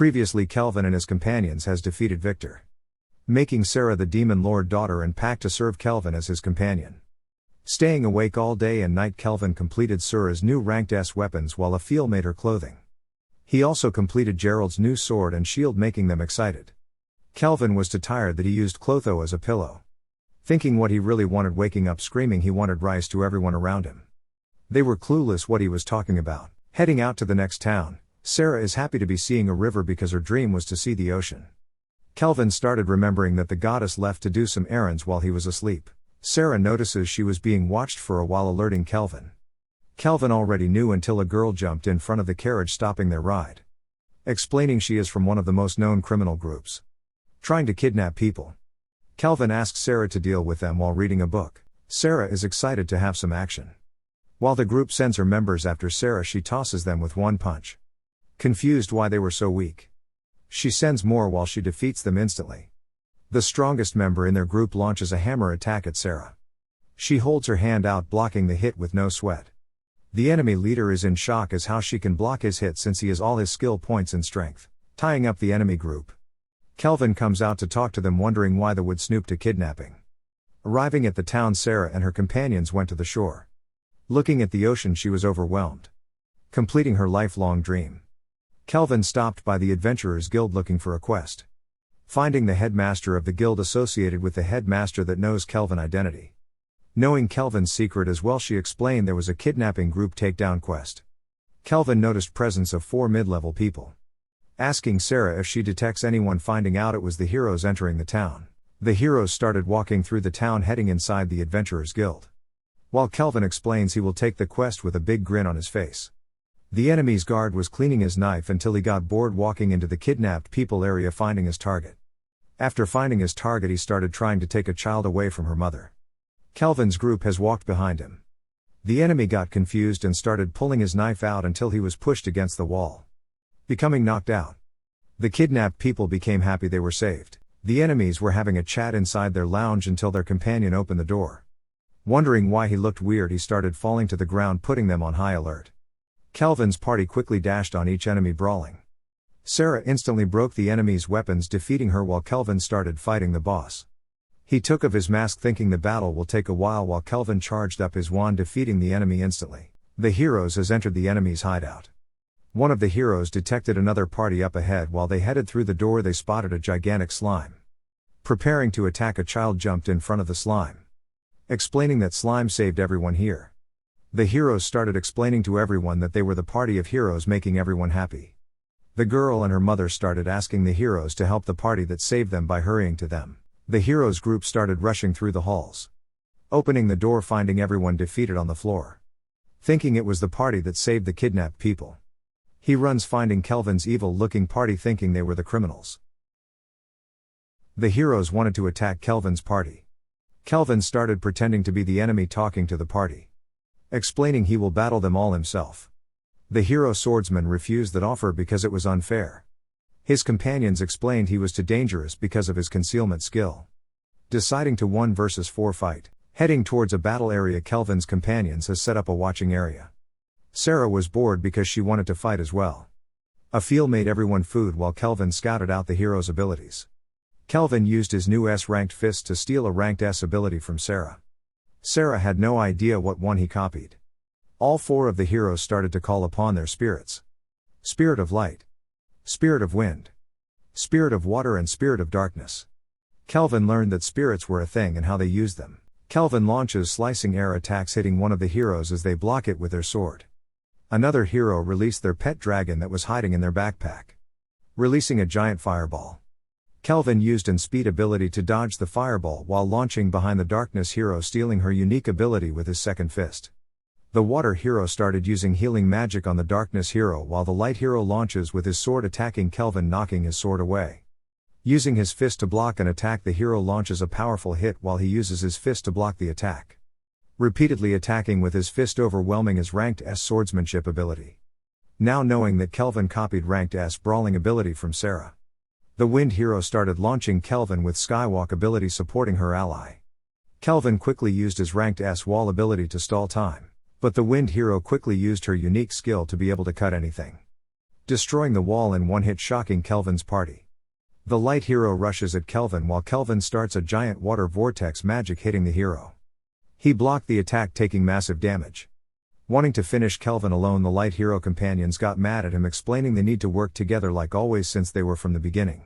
Previously Kelvin and his companions has defeated Victor, making Sarah the Demon Lord daughter and pact to serve Kelvin as his companion. Staying awake all day and night, Kelvin completed Sura's new ranked S weapons while Afiel made her clothing. He also completed Gerald's new sword and shield, making them excited. Kelvin was too tired that he used Clotho as a pillow. Thinking what he really wanted, waking up screaming he wanted rice to everyone around him. They were clueless what he was talking about. Heading out to the next town, Sarah is happy to be seeing a river because her dream was to see the ocean. Kelvin started remembering that the goddess left to do some errands while he was asleep. Sarah notices she was being watched for a while, alerting Kelvin. Kelvin already knew until a girl jumped in front of the carriage, stopping their ride. Explaining she is from one of the most known criminal groups, trying to kidnap people. Kelvin asks Sarah to deal with them while reading a book. Sarah is excited to have some action. While the group sends her members after Sarah, she tosses them with one punch. Confused why they were so weak, she sends more while she defeats them instantly. The strongest member in their group launches a hammer attack at Sarah. She holds her hand out, blocking the hit with no sweat. The enemy leader is in shock as how she can block his hit since he has all his skill points and strength, tying up the enemy group. Kelvin comes out to talk to them, wondering why they would snoop to kidnapping. Arriving at the town, Sarah and her companions went to the shore. Looking at the ocean, she was overwhelmed, completing her lifelong dream. Kelvin stopped by the Adventurers Guild looking for a quest, finding the headmaster of the guild associated with the headmaster that knows Kelvin's identity. Knowing Kelvin's secret as well, she explained there was a kidnapping group takedown quest. Kelvin noticed presence of 4 mid-level people, asking Sarah if she detects anyone, finding out it was the heroes entering the town. The heroes started walking through the town, heading inside the Adventurers Guild. While Kelvin explains he will take the quest with a big grin on his face. The enemy's guard was cleaning his knife until he got bored walking into the kidnapped people area, finding his target. After finding his target, he started trying to take a child away from her mother. Kelvin's group has walked behind him. The enemy got confused and started pulling his knife out until he was pushed against the wall, becoming knocked out. The kidnapped people became happy they were saved. The enemies were having a chat inside their lounge until their companion opened the door. Wondering why he looked weird, he started falling to the ground, putting them on high alert. Kelvin's party quickly dashed on each enemy, brawling. Sarah instantly broke the enemy's weapons, defeating her while Kelvin started fighting the boss. He took off his mask thinking the battle will take a while Kelvin charged up his wand, defeating the enemy instantly. The heroes has entered the enemy's hideout. One of the heroes detected another party up ahead. While they headed through the door, they spotted a gigantic slime. Preparing to attack, a child jumped in front of the slime, explaining that slime saved everyone here. The heroes started explaining to everyone that they were the party of heroes, making everyone happy. The girl and her mother started asking the heroes to help the party that saved them by hurrying to them. The heroes group started rushing through the halls, opening the door, finding everyone defeated on the floor. Thinking it was the party that saved the kidnapped people, he runs, finding Kelvin's evil-looking party, thinking they were the criminals. The heroes wanted to attack Kelvin's party. Kelvin started pretending to be the enemy, talking to the party, explaining he will battle them all himself. The hero swordsman refused that offer because it was unfair. His companions explained he was too dangerous because of his concealment skill. Deciding to 1 versus 4 fight, heading towards a battle area, Kelvin's companions has set up a watching area. Sarah was bored because she wanted to fight as well. Afiel made everyone food while Kelvin scouted out the hero's abilities. Kelvin used his new S-ranked fist to steal a ranked S ability from Sarah. Sarah had no idea what one he copied. All 4 of the heroes started to call upon their spirits. Spirit of light, spirit of wind, spirit of water, and spirit of darkness. Kelvin learned that spirits were a thing and how they used them. Kelvin launches slicing air attacks, hitting one of the heroes as they block it with their sword. Another hero released their pet dragon that was hiding in their backpack, releasing a giant fireball. Kelvin used an speed ability to dodge the fireball while launching behind the darkness hero, stealing her unique ability with his second fist. The water hero started using healing magic on the darkness hero while the light hero launches with his sword, attacking Kelvin, knocking his sword away. Using his fist to block an attack, the hero launches a powerful hit while he uses his fist to block the attack, repeatedly attacking with his fist, overwhelming his ranked S swordsmanship ability. Now knowing that Kelvin copied ranked S brawling ability from Sarah, the wind hero started launching Kelvin with skywalk ability, supporting her ally. Kelvin quickly used his ranked S wall ability to stall time, but the wind hero quickly used her unique skill to be able to cut anything. destroying the wall in one hit, shocking Kelvin's party. The light hero rushes at Kelvin while Kelvin starts a giant water vortex magic hitting the hero. He blocked the attack, taking massive damage. Wanting to finish Kelvin alone, the light hero companions got mad at him, explaining they need to work together like always since they were from the beginning.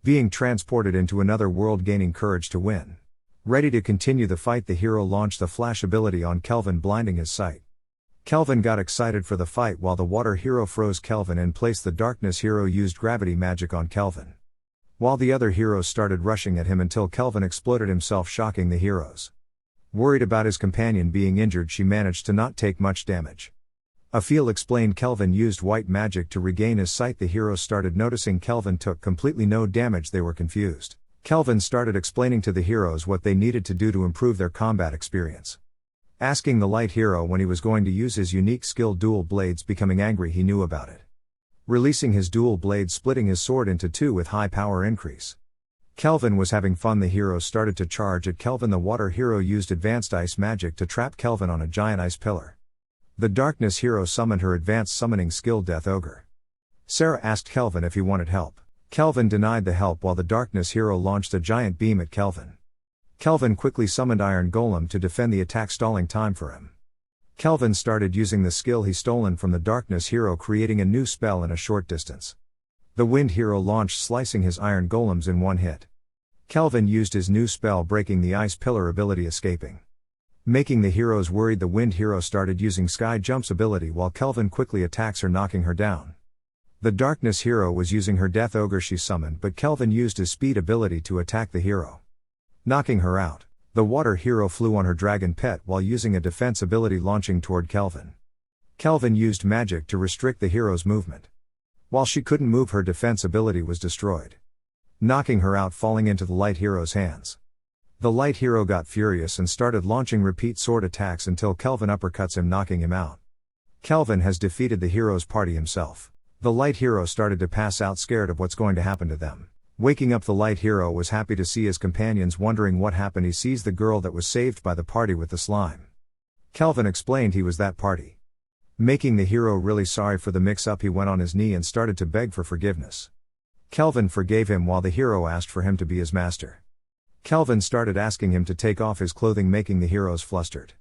Being transported into another world, gaining courage to win. Ready to continue the fight, the hero launched the flash ability on Kelvin, blinding his sight. Kelvin got excited for the fight while the water hero froze Kelvin in place. The darkness hero used gravity magic on Kelvin, while the other heroes started rushing at him until Kelvin exploded himself, shocking the heroes. Worried about his companion being injured, she managed to not take much damage. Afiel explained Kelvin used white magic to regain his sight. The heroes started noticing Kelvin took completely no damage. They were confused. Kelvin started explaining to the heroes what they needed to do to improve their combat experience. Asking the light hero when he was going to use his unique skill dual blades. Becoming angry, he knew about it. Releasing his dual blade, splitting his sword into two with high power increase. Kelvin was having fun. The heroes started to charge at Kelvin. The water hero used advanced ice magic to trap Kelvin on a giant ice pillar. The darkness hero summoned her advanced summoning skill, Death Ogre. Sarah asked Kelvin if he wanted help. Kelvin denied the help while the darkness hero launched a giant beam at Kelvin. Kelvin quickly summoned Iron Golem to defend the attack, stalling time for him. Kelvin started using the skill he stolen from the darkness hero, creating a new spell in a short distance. The wind hero launched, slicing his iron golems in one hit. Kelvin used his new spell, breaking the ice pillar ability, escaping. Making the heroes worried, the wind hero started using sky jumps ability while Kelvin quickly attacks her, knocking her down. The darkness hero was using her death ogre she summoned, but Kelvin used his speed ability to attack the hero, knocking her out. The water hero flew on her dragon pet while using a defense ability, launching toward Kelvin. Kelvin used magic to restrict the hero's movement. While she couldn't move, her defense ability was destroyed, knocking her out, falling into the light hero's hands. The light hero got furious and started launching repeat sword attacks until Kelvin uppercuts him, knocking him out. Kelvin has defeated the hero's party himself. The light hero started to pass out, scared of what's going to happen to them. Waking up, the light hero was happy to see his companions, wondering what happened. He sees the girl that was saved by the party with the slime. Kelvin explained he was that party. Making the hero really sorry for the mix-up, he went on his knee and started to beg for forgiveness. Kelvin forgave him while the hero asked for him to be his master. Kelvin started asking him to take off his clothing, making the heroes flustered.